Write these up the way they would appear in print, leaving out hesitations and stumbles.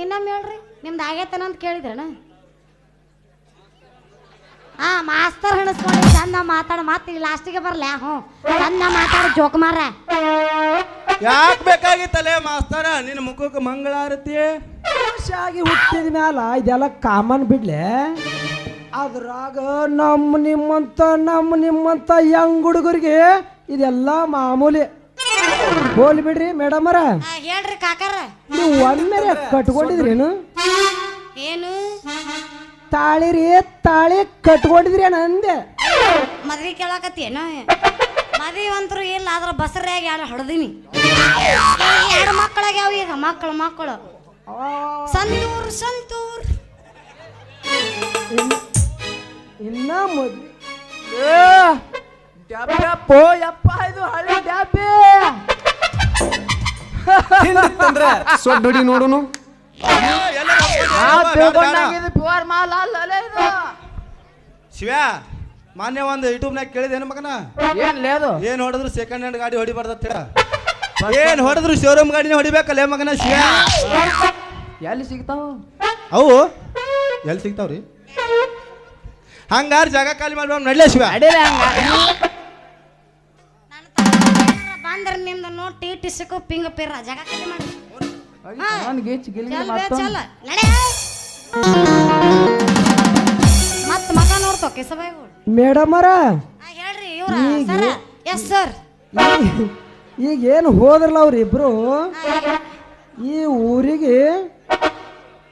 ಇನ್ನೊಮ್ಮೆ ಹೇಳ್ರಿ ನಿಮ್ದು ಆಗೈತನ ಅಂತ ಕೇಳಿದ್ರಣ ಹಾ ಮಾಸ್ತರ್ ಹಣಸ್ಕೊಂಡು ಚಂದ ಮಾತಾಡ ಮತ್ತೆ ಲಾಸ್ಟಿಗೆ ಬರ್ಲ ಹ್ಞೂ ಚಂದ ಮಾತಾಡ ಜೋಕ್ ಮಾರ ಯಾಕೆ ಬೇಕಾಗಿತ್ತಲೇ ಮಾಸ್ತರ ನಿನ್ನ ಮುಖಕ್ಕೆ ಮಂಗಳಾರತಿ ಆಗಿ ಹುಟ್ಟಿದ ಮ್ಯಾಲ ಇದೆಲ್ಲ ಕಾಮನ್ ಬಿಡ್ಲೆ ಅದ್ರಾಗ ನಮ್ಮ ನಿಮ್ಮಂತ ಯಂಗ್ ಹುಡುಗರಿಗೆ ಇದೆಲ್ಲ ಮಾಮೂಲಿ ಹೋಲಿ ಬಿಡ್ರಿ ಮೇಡಮರ ಹೇಳ್ರಿ ಕಾಕಾರ ನೀವು ಒಮ್ಮೆ ಕಟ್ಕೊಂಡಿದ್ರೇನು ಏನು ತಾಳಿ ಕಟ್ಕೊಂಡಿದ್ರೇನು ಅಂದೆ ಮದ್ವಿ ಕೇಳಕತ್ತೇನ ಮದ್ವಿ ಅಂತರು ಇಲ್ಲ ಅದ್ರ ಬಸರ್ಯಾಗ ಯಾರು ಹೊಡೆದಿನಿ ಎರಡು ಮಕ್ಕಳಾಗ್ಯಾವ ಈಗ ಮಕ್ಕಳು ಸಂತೂರ್ ಇನ್ನ ಮದ್ವಿ ಯಪ್ಪ ಇದು ಹಳ್ಳಿ ಡ್ಯಾಬೆ ಸೊಡ್ಡಿ ನೋಡುನು ಶಿವ ಮಾನ್ಯ ಒಂದು ಯೂಟ್ಯೂಬ್ನಾಗ ಕೇಳಿದೇನು ಮಗನ ಏನ್ ಹೊಡೆದ್ರು ಸೆಕೆಂಡ್ ಹ್ಯಾಂಡ್ ಗಾಡಿ ಹೊಡಿಬಾರ್ದ ಏನ್ ಹೊಡೆದ್ರು ಶೋರೂಮ್ ಗಾಡಿನ ಹೊಡಿಬೇಕಲ್ಲ ಮಗನ ಶಿವ ಎಲ್ಲಿ ಸಿಗ್ತಾವ ಅವು ಎಲ್ಲಿ ಸಿಗ್ತಾವ್ರಿ ಹಂಗಾರ ಜಾಗ ಖಾಲಿ ಮಾಡ್ಬಾರ ನಡ್ಲೇ ಶಿವ ಬಂದ್ರ ನಿಮ್ದು ನೋಡಿ ಟಿಸಕು ಪಿಂಗ ಪಿರ ಜಾಗ ಖಾಲಿ ಮಾಡಿ ಮತ್ ಮಗ ನೋಡ್ತೋ ಕೆಸಬಾಯಿಗಳು ಮೇಡಮರ ಹೇಳ್ರಿ ಇವ್ರ ಸರ ಎಸ್ ಸರ್ ಈಗ ಏನು ಹೋದ್ರಲ್ಲ ಅವ್ರಿಬ್ರು ಈ ಊರಿಗೆ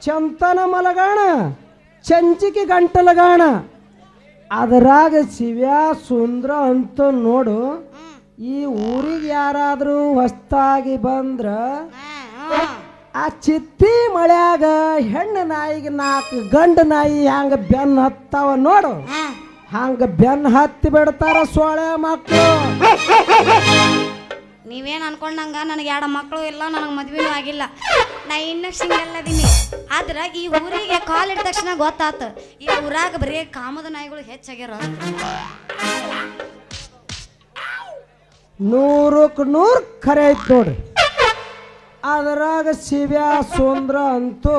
ಚಂತನ ಮಲಗಾಣ ಚಂಚಿಕೆ ಗಂಟಲಗಾಣ ಅದರಾಗ ಶಿವ್ಯಾ ಸುಂದ್ರ ಅಂತ ನೋಡು ಈ ಊರಿಗೆ ಯಾರಾದ್ರೂ ಹೊಸ್ತಾಗಿ ಬಂದ್ರ ಆ ಚಿತ್ತಿ ಮಳ್ಯಾಗ ಹೆಣ್ಣು ನಾಯಿಗೆ 4 ಗಂಡು ನಾಯಿ ಹಂಗ ಬೆನ್ನು ಹತ್ತಾವ ನೋಡು ಹಂಗ ಬೆನ್ನು ಹತ್ತಿ ಬಿಡ್ತಾರ ಸೊಳೆ ಮಕ್ಕಳು ನೀವೇನು ಅನ್ಕೊಂಡಂಗ ನನಗೆ 2 ಮಕ್ಕಳು ಇಲ್ಲ ನನಗೆ ಮದ್ವೆನೂ ಆಗಿಲ್ಲ ನಾ ಇನ್ನೂ ಸಿಂಗಲ್ ಅದೀನಿ ಆದ್ರೆ ಈ ಊರಿಗೆ ಕಾಲಿಟ್ಟ ತಕ್ಷಣ ಗೊತ್ತಾತು ಈ ಊರಾಗ ಬರೀ ಕಾಮದ ನಾಯಿಗಳು ಹೆಚ್ಚಾಗ್ಯಾರ 100ಕ್ಕೆ 100 ಖರೆ ಐತ್ ನೋಡ್ರಿ ಅದರಾಗ ಶಿವ್ಯಾ ಸುಂದ್ರ ಅಂತೂ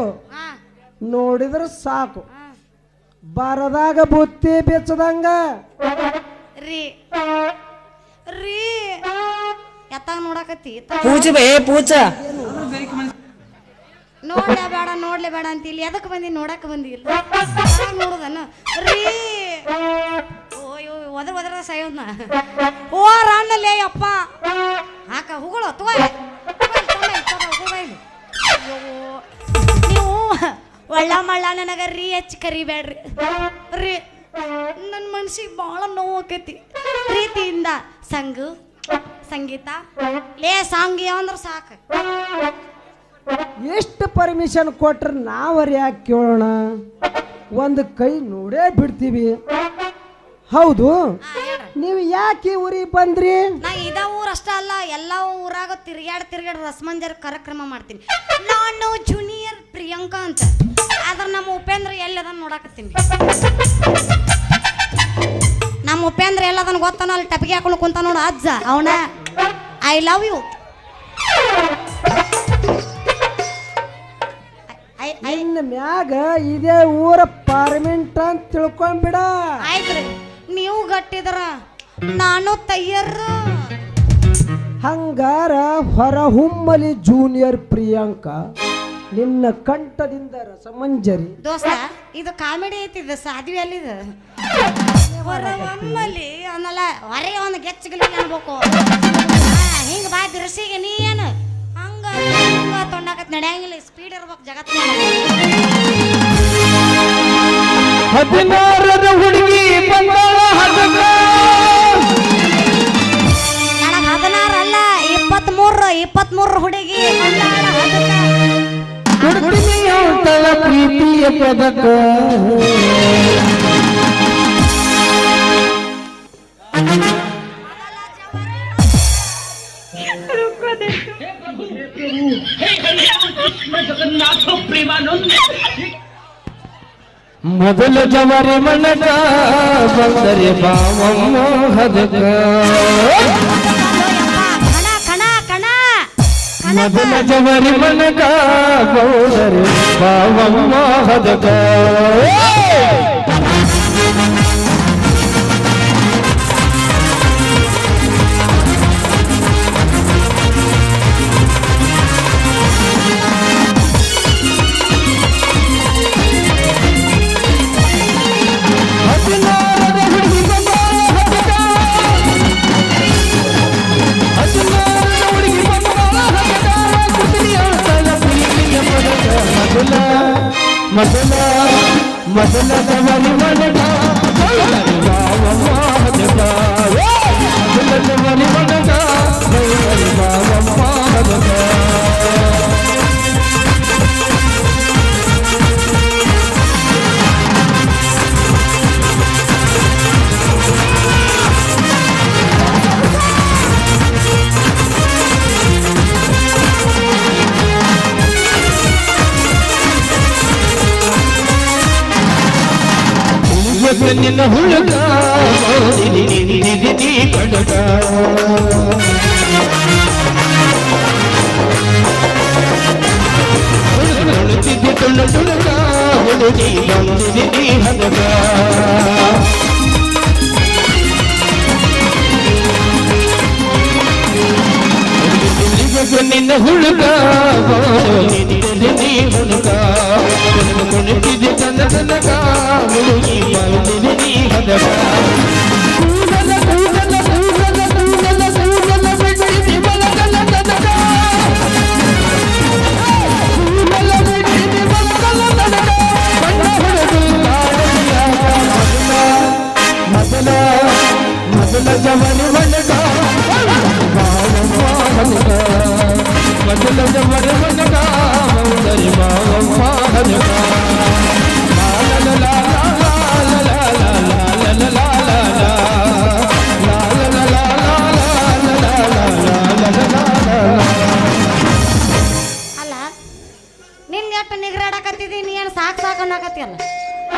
ನೋಡಿದ್ರೆ ಸಾಕು ಬರದಾಗ ಬುತ್ತಿ ಬೆಚ್ಚದಂಗ ರೀ ರೀ ಎತ್ತಾಗ ನೋಡಕತ್ತಿ ನೋಡ್ಲೇ ಬೇಡ ಅಂತ ಇಲ್ಲಿ ಎದಕ್ಕೆ ಬಂದಿ ನೋಡಕ್ ಬಂದಿಲ್ಲ ನೋಡುದನ್ನ ರೀ ಒದ್ರ ಸಾಯೋದ್ನ ಓ ರಾಣಲ್ಲೇ ಅಪ್ಪ ಹಾಕ ಹುಗಳು ನೀವು ಒಳ್ಳ ಮಳ್ಳ ನನಗ ರೀ ಹೆಚ್ಚು ಕರಿಬೇಡ್ರಿ ರೀ ನನ್ನ ಮನ್ಸಿಗೆ ಭಾಳ ನೋವು ಆಕೈತಿ ಪ್ರೀತಿಯಿಂದ ಸಂಗೀತ ಲೇ ಸಾಂಗಿ ಅಂದ್ರೆ ಸಾಕು ಎಷ್ಟು ಪರ್ಮಿಷನ್ ಕೊಟ್ರೆ ನಾವರ್ ಯಾಕೆ ಕೇಳೋಣ ಒಂದು ಕೈ ನೋಡೇ ಬಿಡ್ತೀವಿ ಹೌದು ನೀವು ಯಾಕೆ ಊರಿಗೆ ಬಂದ್ರಿ ನಾ ಇದ ಊರಷ್ಟ ಅಲ್ಲ ಎಲ್ಲ ಊರಾಗ ತಿರ್ಗಾಡ್ ರಸಮಂಜರಿ ಕಾರ್ಯಕ್ರಮ ಮಾಡ್ತೀನಿ ನಾನು ಜೂನಿಯರ್ ಪ್ರಿಯಾಂಕಾ ಅಂತ ಆದ್ರೆ ನಮ್ಮ ಉಪೇಂದ್ರ ಎಲ್ಲದನ್ನ ನೋಡಾಕತ್ತೀನಿ ನಮ್ಮ ಉಪೇಂದ್ರ ಎಲ್ಲದನ್ನ ಗೊತ್ತಾನ ಅಲ್ಲಿ ಟಪಿಗೆ ಹಾಕೊಂಡು ಕುಂತ ನೋಡು ಅಜ್ಜ ಅವನ ಐ ಲವ್ ಯು ಇನ್ನು ಮ್ಯಾಗ ಇದೇ ಊರ ಪಾರ್ಮೆಂಟ್ ಅಂತ ತಿಳ್ಕೊಂಡ್ಬಿಡ ಆಯ್ತ್ರಿ ನೀವು ಗಟ್ಟಿದ್ರ ನಾನು ತಯ್ಯರ ಹಂಗಾರ ಹೊರಹುಮ್ಮಲಿ ಜೂನಿಯರ್ ಪ್ರಿಯಾಂಕಾ ನಿನ್ನ ಕಂಠದಿಂದ ರಸಮಂಜರಿ ದೋಸ್ತ ಇದು ಕಾಮಿಡಿ ಐತಿದ ಸಾಧ್ವಿ ಅಲ್ಲಿದ ಹೊರಹೊಮ್ಮಲಿ ಅನ್ನಲ್ಲ ಹೊರೆ ಒಂದು ಗೆಚ್ಚಗಲಿ ಅನ್ಬೇಕು ಹಿಂಗ ಬಾ ಬಿರ್ಸಿಗೆ ನೀ ಏನು ಹಂಗ ತೊಂಡಾಕತ್ ನಡೆಯಂಗಿಲ್ಲ ಸ್ಪೀಡ್ ಇರ್ಬೇಕು ಜಗತ್ತ 16ರ ಹುಡುಗಿ ಬಂದಾಳ ಹದಕ ನನಗೆ 16 ಅಲ್ಲ 23 ಹುಡುಗಿ ಬಂದಾಳ ಹದಕ ಹುಡುಗಿಯಂತಳ ಪ್ರೀತಿಯ ಪದಕ ಮೊದಲ ಜವರಿ ಮನಕ ಬಂದರೆ ಬಾವಮ್ಮ ಹದಕ ಕಣ ಮೊದಲ ಜವರಿ ಮನಕ ಗೌಡರು ಬಾವಮ್ಮ ಹದಕ ಮೊದಲ ಮೊದಲ ಜವರಿ ಮನಕ ಗೌಡರು ಬಾವಮ್ಮ ಹದಕ ಮೊದಲ ಜವರಿ ಮನಕ ಗೌಡರು ಬಾವಮ್ಮ ಹದಕ ನಿನ್ನ ಹುಡುಗ ಕಡಕ ತುಳುತ್ತಿದ್ದೆ ತುಳು ತುಳುಗ ಹುಡುಗಿ ಬಂದಿದೆ ಹದಗ ನಿನ್ನ ಹುಡುಗ ಹುಡುಗ ಕುಣಿತಿದ್ದೆ ತನ್ನ ತನಕ ಹುಡುಗಿ ಬಂದಿದೆ ಹದಗ ಕೂದಲ ಕೂದಲ ಕೂದಲ ಕೂದಲ ಕೂದಲ ಬಿಡಿಸಿ ಬಲಗಲ ತನಕ ಕೂದಲ ಬಿಡಿಸಿ ಬಲಗಲ ತನಕ ಬಣ್ಣ ಹುಡುಗ ಮೊದಲ ಮೊದಲ ಜವನಿ ಮನಕ ಮೊದಲ ಜವನಿ ಮನಕ ಗೌಡರು ಬಾವಮ್ಮ ಹದಕ ಅಲ್ಲ ನಿನ್ ಎಷ್ಟು ನಿಗ್ರಾಡಕತ್ತಿದಿ ನೀ ಏನು ಸಾಕು ಸಾಕು ಅನ್ನಕತ್ತಿಯಲ್ಲ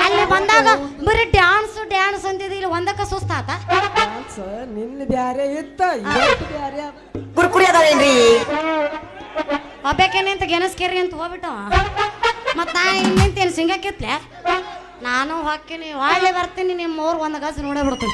ಅಲ್ಲಿ ಬಂದಾಗ ಬರೀ ಡ್ಯಾನ್ಸ್ ಡ್ಯಾನ್ಸ್ ಅಂತಿದಿ ಇಲ್ಲಿ ಒಂದಕ್ಕೆ ಸುಸ್ತಾತ ಡ್ಯಾನ್ಸ್ ನಿನ್ನ ಬ್ಯಾರೆ ಇತ್ತ ಇವತ್ತು ಬ್ಯಾರೆ ಅದ. ಕುರ್ಕುರಿ ಅದಾವೇನ್ರಿ ಒಬ್ಬಕ್ಕೆ ನಿಂತ ಗೆನಸ್ಕೇರಿ ಅಂತ ಹೋಗ್ಬಿಟ್ಟು ಮತ್ತು ನಾ ನಿಂತೇನು ಸಿಂಗಕ್ಕಿತ್ಲೆ ನಾನು ಹೊಕ್ಕಿನಿ ಒಳ್ಳೆ ಬರ್ತೀನಿ ನಿಮ್ಮ ಊರು ಒಂದು ಗಜ ನೋಡೇ ಬಿಡ್ತೀನಿ